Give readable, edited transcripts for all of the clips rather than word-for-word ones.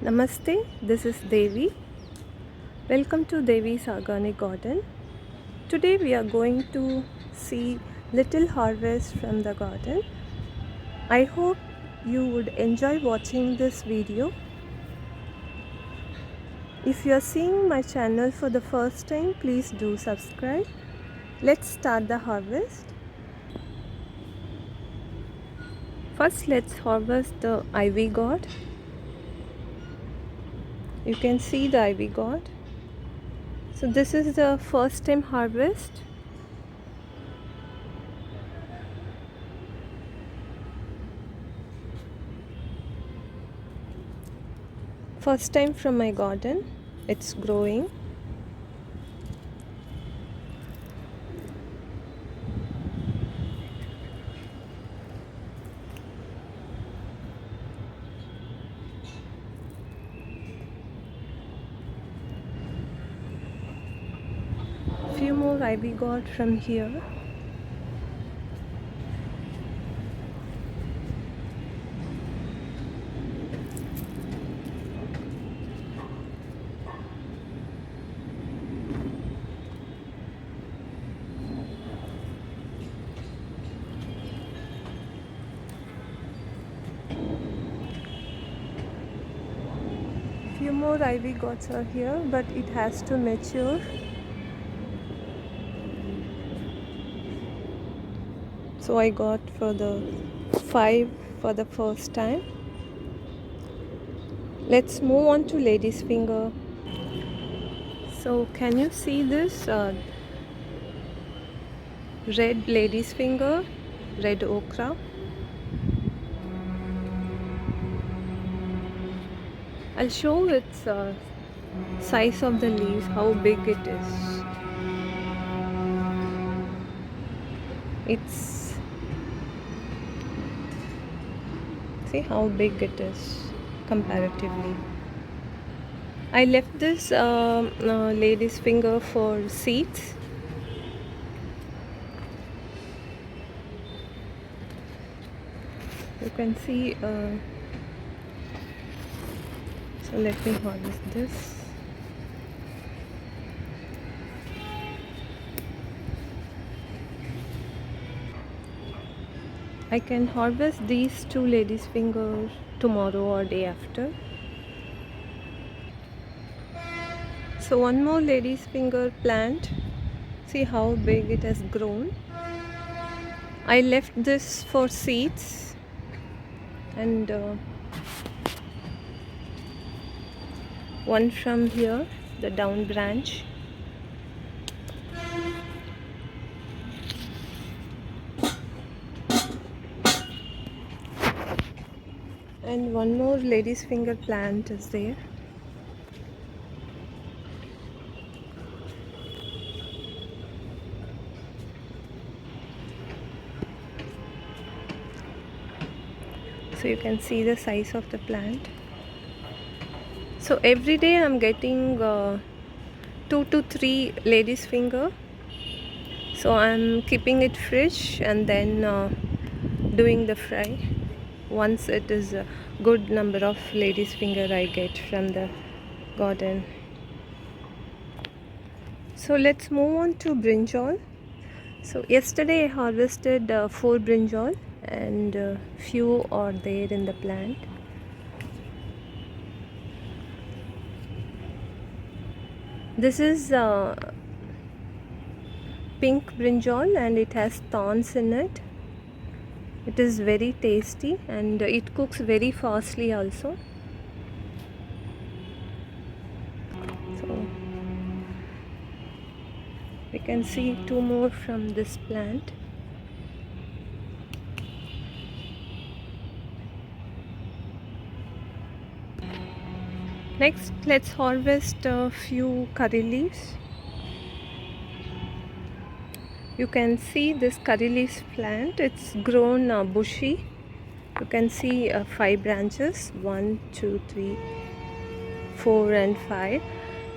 Namaste, this is Devi. Welcome to Devi's Organic Garden. Today we are going to see little harvest from the garden. I hope you would enjoy watching this video. If you are seeing my channel for the first time, please do subscribe. Let's start the harvest. First, let's harvest the ivy gourd. You can see the ivy gourd. So this is the first time harvest. First time from my garden. It's growing. Few more ivy gourd from here. Few more ivy gourds are here, but it has to mature. So I got for the 5 for the first time. Let's move on to lady's finger. So can you see this red lady's finger, red okra? I'll show its size of the leaves, how big it is. See how big it is comparatively. I left this lady's finger for seeds. You can see. So let me harvest this. I can harvest these 2 lady's fingers tomorrow or day after. So one more lady's finger plant. See how big it has grown. I left this for seeds and one from here, the down branch. And one more lady's finger plant is there. So you can see the size of the plant. So every day I'm getting 2 to 3 lady's finger. So I'm keeping it fresh and then doing the fry. Once it is a good number of lady's finger I get from the garden. So let's move on to brinjal. So yesterday I harvested 4 brinjal and few are there in the plant. This is pink brinjal and it has thorns in it. It is very tasty and it cooks very fastly also. So we can see 2 more from this plant. Next, let's harvest a few curry leaves. You can see this curry leaves plant. It's grown bushy. You can see 5 branches, 1, 2, 3, 4 and 5.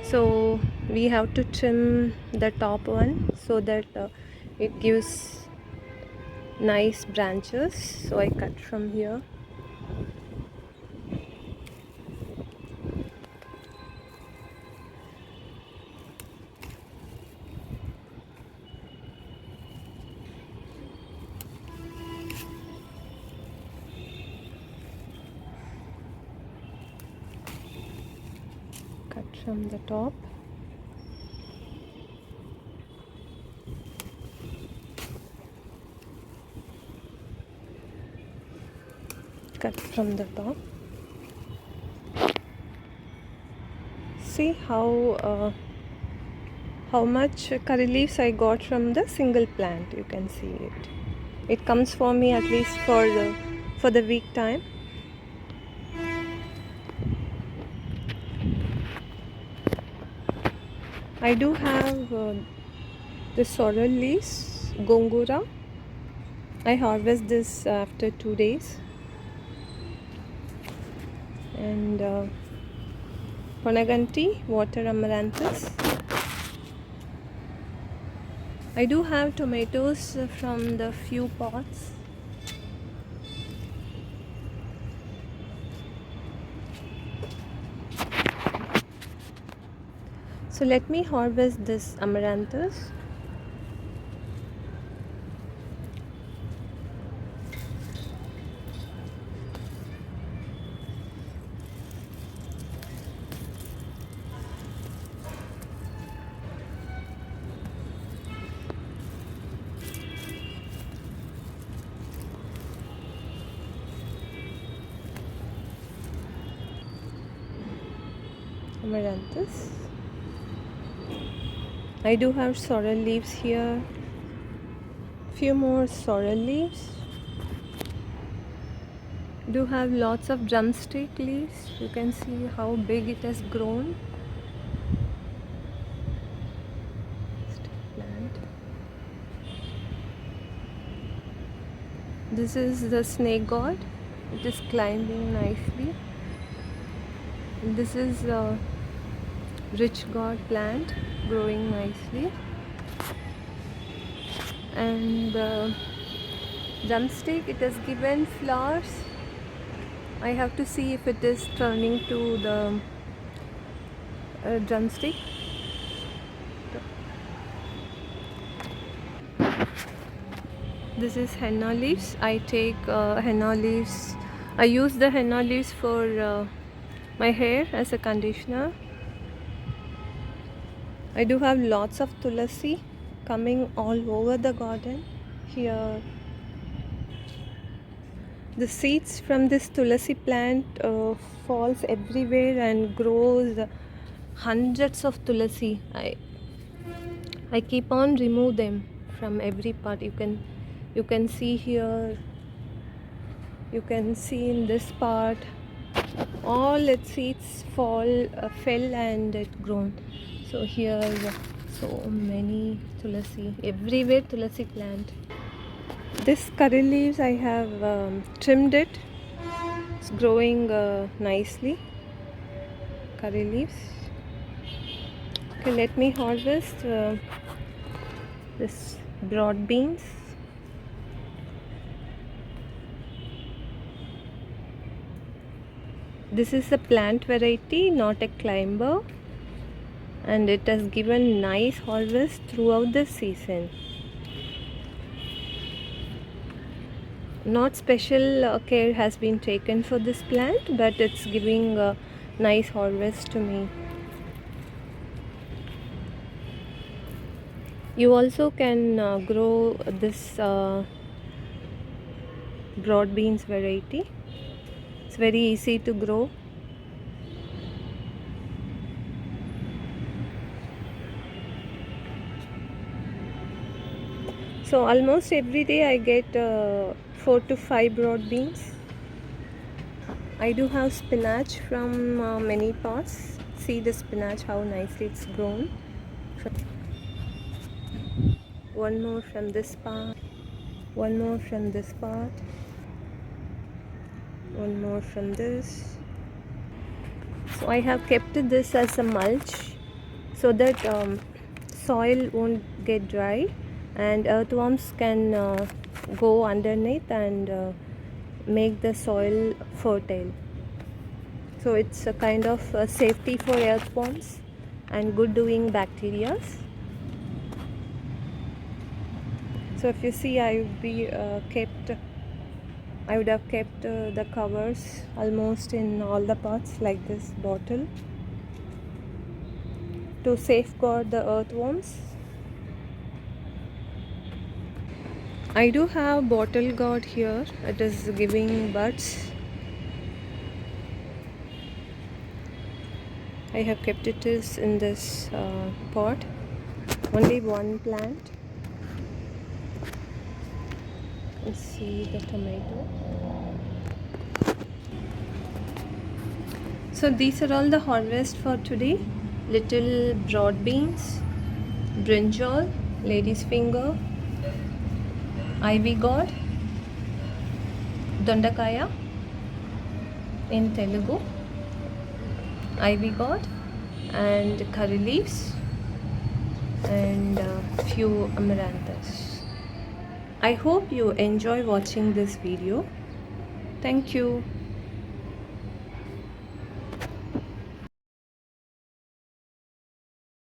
So we have to trim the top one so that it gives nice branches. So I cut from here. from the top. Cut from the top. See how much curry leaves I got from the single plant. You can see it. It comes for me at least for the week time. I do have the sorrel leaves, gongura. I harvest this after 2 days. And Ponaganti, water amaranthus. I do have tomatoes from the few pots. So let me harvest this amaranthus. Amaranthus. I do have sorrel leaves here. Few more sorrel leaves. Do have lots of drumstick leaves. You can see how big it has grown. Plant. This is the snake god. It is climbing nicely. This is a rich god plant growing nicely. And drumstick, it has given flowers. I have to see if it is turning to the drumstick. This is henna leaves. I take henna leaves. I use the henna leaves for my hair as a conditioner. I do have lots of tulasi coming all over the garden. Here, the seeds from this tulasi plant falls everywhere and grows hundreds of tulasi. I keep on remove them from every part. You can see here. You can see in this part. All its seeds fell and it grown. So here, so many tulasi. Everywhere tulasi plant. This curry leaves, I have trimmed it. It's growing nicely. Curry leaves. Okay, let me harvest this broad beans. This is a plant variety, not a climber, and it has given nice harvest throughout the season. Not special care has been taken for this plant, but it's giving a nice harvest to me. You also can grow this broad beans variety. It's very easy to grow. So almost every day I get 4 to 5 broad beans. I do have spinach from many pots. See the spinach, how nicely it's grown. One more from this part. One more from this part. One more from this. So I have kept this as a mulch so that soil won't get dry and earthworms can go underneath and make the soil fertile. So it's a kind of safety for earthworms and good doing bacteria. So if you see, I would have kept the covers almost in all the pots like this bottle. to safeguard the earthworms. I do have bottle gourd here. It is giving buds. I have kept it is in this pot. Only one plant. Let's see the tomato. So these are all the harvest for today. Little broad beans, brinjal, lady's finger, ivy gourd, dondakaya in Telugu, ivy gourd and curry leaves and few amaranthus. I hope you enjoy watching this video. Thank you.